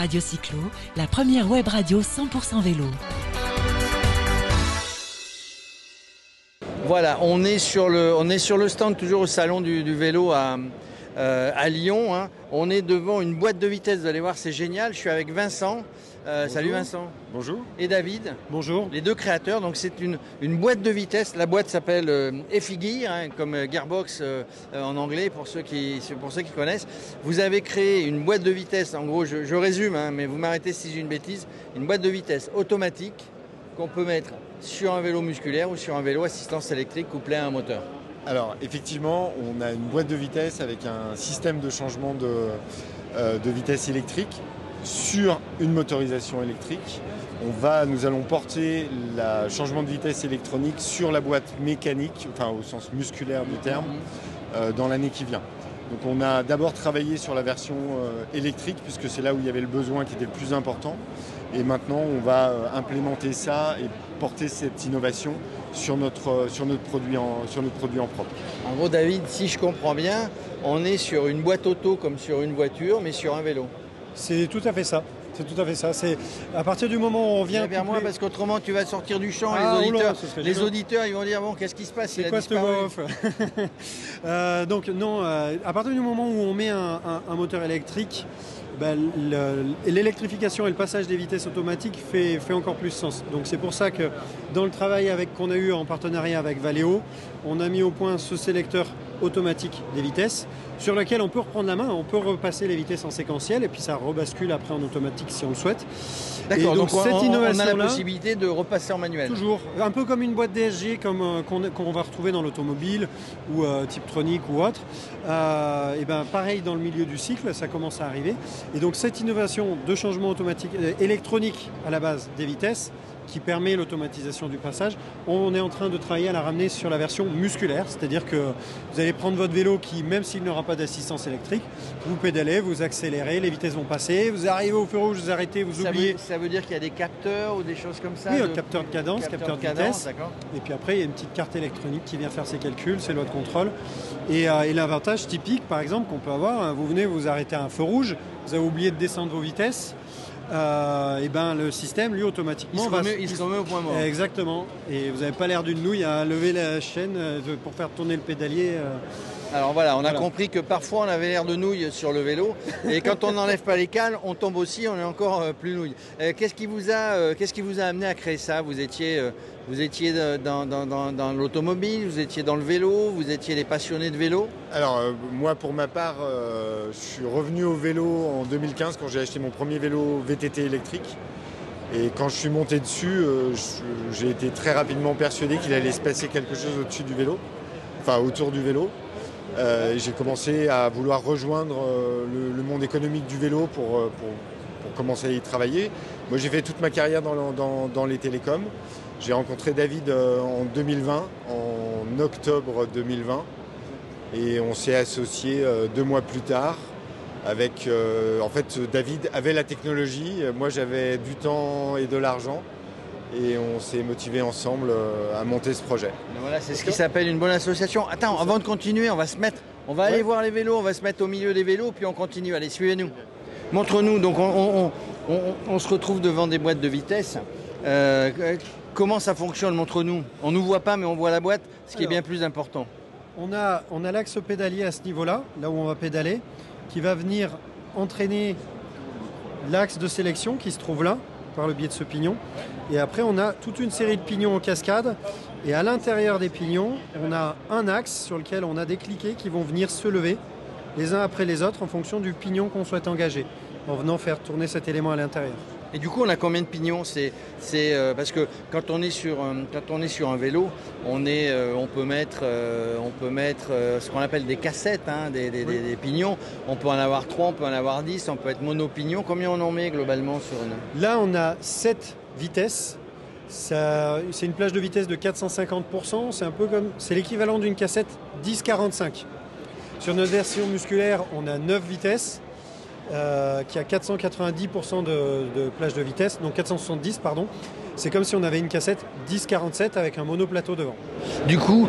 Radio Cyclo, la première web radio 100% vélo. Voilà, on est sur le stand toujours au salon du vélo à Lyon. Hein. On est devant une boîte de vitesse, vous allez voir, c'est génial. Je suis avec Vincent. Salut Vincent. Bonjour. Et David. Bonjour. Les deux créateurs. Donc c'est une boîte de vitesse. La boîte s'appelle Effigear, hein, comme Gearbox en anglais pour ceux qui connaissent. Vous avez créé une boîte de vitesse. En gros, je résume, hein, mais vous m'arrêtez si j'ai une bêtise. Une boîte de vitesse automatique qu'on peut mettre sur un vélo musculaire ou sur un vélo assistance électrique couplé à un moteur. Alors effectivement, on a une boîte de vitesse avec un système de changement de vitesse électrique sur une motorisation électrique. Nous allons porter le changement de vitesse électronique sur la boîte mécanique, enfin au sens musculaire du terme, dans l'année qui vient. Donc on a d'abord travaillé sur la version électrique puisque c'est là où il y avait le besoin qui était le plus important. Et maintenant on va implémenter ça et porter cette innovation sur notre produit en propre. En gros David, si je comprends bien, on est sur une boîte auto comme sur une voiture mais sur un vélo. C'est tout à fait ça. C'est tout à fait ça. C'est à partir du moment où on vient vers moi parce qu'autrement tu vas sortir du champ. Les auditeurs ils vont dire bon qu'est-ce qui se passe? C'est quoi cette voix off? Donc non, à partir du moment où on met un moteur électrique, l'électrification et le passage des vitesses automatiques fait encore plus sens. Donc c'est pour ça que dans le travail qu'on a eu en partenariat avec Valeo, on a mis au point ce sélecteur automatique des vitesses sur lequel on peut reprendre la main, on peut repasser les vitesses en séquentiel et puis ça rebascule après en automatique si on le souhaite. D'accord, donc cette innovation, on a la possibilité de repasser en manuel. Toujours, un peu comme une boîte DSG qu'on va retrouver dans l'automobile ou Tiptronic ou autre. Et pareil dans le milieu du cycle, ça commence à arriver. Et donc cette innovation de changement automatique électronique à la base des vitesses qui permet l'automatisation du passage, on est en train de travailler à la ramener sur la version musculaire, c'est-à-dire que vous allez prendre votre vélo qui, même s'il n'aura pas d'assistance électrique, vous pédalez, vous accélérez, les vitesses vont passer, vous arrivez au feu rouge, vous arrêtez, vous oubliez. Ça veut dire qu'il y a des capteurs ou des choses comme ça? Oui, capteur de cadence, capteur de vitesse. Et puis après, il y a une petite carte électronique qui vient faire ses calculs, c'est loi de contrôle. Et l'avantage typique, par exemple, qu'on peut avoir, vous venez vous arrêter à un feu rouge, vous avez oublié de descendre vos vitesses, le système, lui, automatiquement... Il se remet au point mort. Exactement. Et vous n'avez pas l'air d'une nouille à lever la chaîne pour faire tourner le pédalier. Alors voilà, on a compris que parfois on avait l'air de nouille sur le vélo. Et quand on n'enlève pas les cales, on tombe aussi, on est encore plus nouille. Qu'est-ce qui vous a amené à créer ça? Vous étiez dans l'automobile, vous étiez dans le vélo, vous étiez des passionnés de vélo? Alors moi pour ma part, je suis revenu au vélo en 2015 quand j'ai acheté mon premier vélo VTT électrique. Et quand je suis monté dessus, j'ai été très rapidement persuadé qu'il allait se passer quelque chose au-dessus du vélo, enfin autour du vélo. J'ai commencé à vouloir rejoindre le monde économique du vélo pour commencer à y travailler. Moi j'ai fait toute ma carrière dans les télécoms. J'ai rencontré David en 2020, en octobre 2020, et on s'est associés 2 mois plus tard. En fait, David avait la technologie, moi j'avais du temps et de l'argent, et on s'est motivés ensemble à monter ce projet. Voilà, c'est ce qui s'appelle une bonne association. Attends, avant de continuer, on va aller voir les vélos, on va se mettre au milieu des vélos, puis on continue. Allez, suivez-nous. Montre-nous. Donc on se retrouve devant des boîtes de vitesse. Comment ça fonctionne? Montre-nous. On ne nous voit pas, mais on voit la boîte, ce qui est bien plus important. On a l'axe pédalier à ce niveau-là, là où on va pédaler, qui va venir entraîner l'axe de sélection qui se trouve là, par le biais de ce pignon. Et après, on a toute une série de pignons en cascade. Et à l'intérieur des pignons, on a un axe sur lequel on a des cliquets qui vont venir se lever les uns après les autres en fonction du pignon qu'on souhaite engager, en venant faire tourner cet élément à l'intérieur. Et du coup, on a combien de pignons? Parce que quand on est sur un vélo, on peut mettre ce qu'on appelle des cassettes, hein, des pignons. On peut en avoir 3, on peut en avoir 10, on peut être monopignon. Combien on en met globalement sur une? Là, on a 7 vitesses. C'est une plage de vitesse de 450%. C'est l'équivalent d'une cassette 10-45. Sur notre version musculaire, on a 9 vitesses. qui a 490% de plage de vitesse, donc 470 pardon. C'est comme si on avait une cassette 10-47 avec un monoplateau devant. Du coup,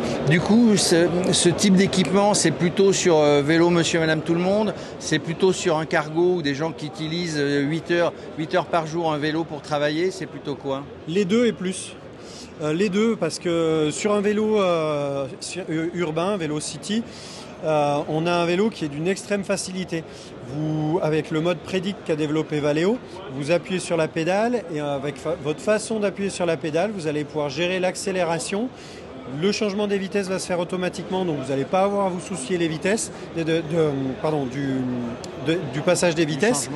ce type d'équipement, c'est plutôt sur vélo monsieur, madame, tout le monde. C'est plutôt sur un cargo ou des gens qui utilisent 8 heures par jour un vélo pour travailler. C'est plutôt quoi? Les deux et plus. Les deux, parce que sur un vélo urbain, vélo city, on a un vélo qui est d'une extrême facilité. Avec le mode Predict qu'a développé Valeo, vous appuyez sur la pédale et avec votre façon d'appuyer sur la pédale, vous allez pouvoir gérer l'accélération. Le changement des vitesses va se faire automatiquement, donc vous n'allez pas avoir à vous soucier les vitesses, du passage des vitesses.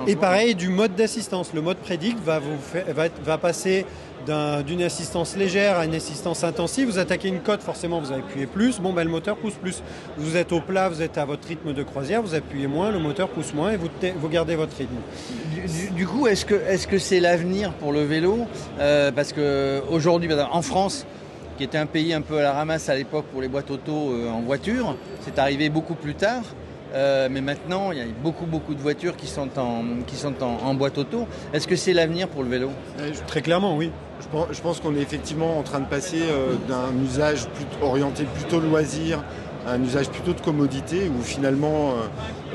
Et pareil, du mode d'assistance. Le mode Predict va passer d'une assistance légère à une assistance intensive. Vous attaquez une côte, forcément vous appuyez plus, le moteur pousse plus. Vous êtes au plat, vous êtes à votre rythme de croisière, vous appuyez moins, le moteur pousse moins et vous gardez votre rythme. Du coup, est-ce que c'est l'avenir pour le vélo? Parce qu'aujourd'hui, en France, qui était un pays un peu à la ramasse à l'époque pour les boîtes auto en voiture, c'est arrivé beaucoup plus tard. Mais maintenant, il y a beaucoup de voitures qui sont en boîte auto. Est-ce que c'est l'avenir pour le vélo? Très clairement, oui. Je pense qu'on est effectivement en train de passer d'un usage orienté plutôt loisir à un usage plutôt de commodité, où finalement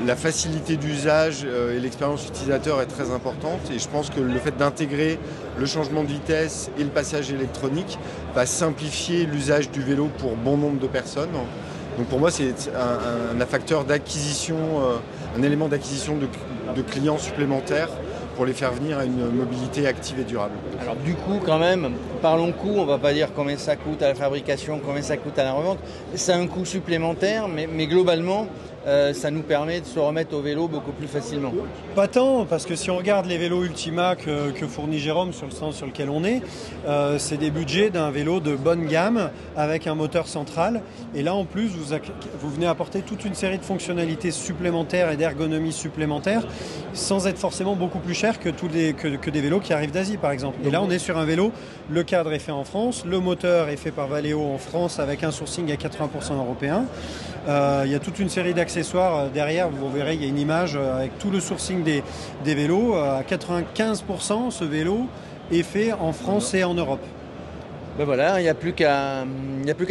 la facilité d'usage et l'expérience utilisateur est très importante. Et je pense que le fait d'intégrer le changement de vitesse et le passage électronique va simplifier l'usage du vélo pour bon nombre de personnes. Donc pour moi, c'est un facteur d'acquisition, un élément d'acquisition de clients supplémentaires pour les faire venir à une mobilité active et durable. Alors du coup, quand même, parlons coût, on ne va pas dire combien ça coûte à la fabrication, combien ça coûte à la revente. C'est un coût supplémentaire, mais globalement, ça nous permet de se remettre au vélo beaucoup plus facilement. Pas tant, parce que si on regarde les vélos Ultima que fournit Jérôme sur le sens sur lequel on est, c'est des budgets d'un vélo de bonne gamme avec un moteur central. Et là, en plus, vous venez apporter toute une série de fonctionnalités supplémentaires et d'ergonomie supplémentaires sans être forcément beaucoup plus cher que des vélos qui arrivent d'Asie, par exemple. Et là, on est sur un vélo, le cadre est fait en France, le moteur est fait par Valeo en France avec un sourcing à 80% européen. Il y a toute une série d'accessoires derrière, vous verrez, il y a une image avec tout le sourcing des vélos. À 95%, ce vélo est fait en France et en Europe. Ben voilà, il n'y a plus qu'à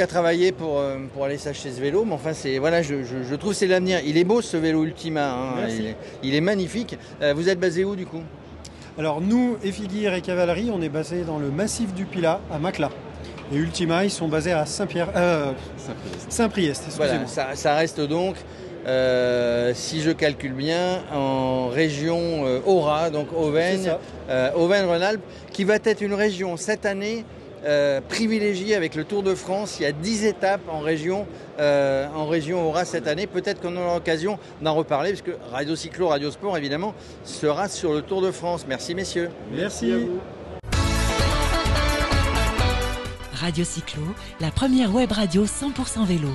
travailler pour aller s'acheter ce vélo. Mais enfin, je trouve que c'est l'avenir. Il est beau ce vélo Ultima, hein. Il est magnifique. Vous êtes basé où du coup? Alors nous, Effiguir et Cavalerie, on est basé dans le massif du Pilat à Macla. Et Ultima, ils sont basés à Saint-Priest. Voilà, ça reste donc, si je calcule bien, en région Aura, donc Auvergne-Rhône-Alpes, qui va être une région cette année privilégiée avec le Tour de France. Il y a 10 étapes en région Aura cette année. Peut-être qu'on aura l'occasion d'en reparler, parce que Radio Cyclo, Radio Sport, évidemment, sera sur le Tour de France. Merci messieurs. Merci à vous. Radio Cyclo, la première web radio 100% vélo.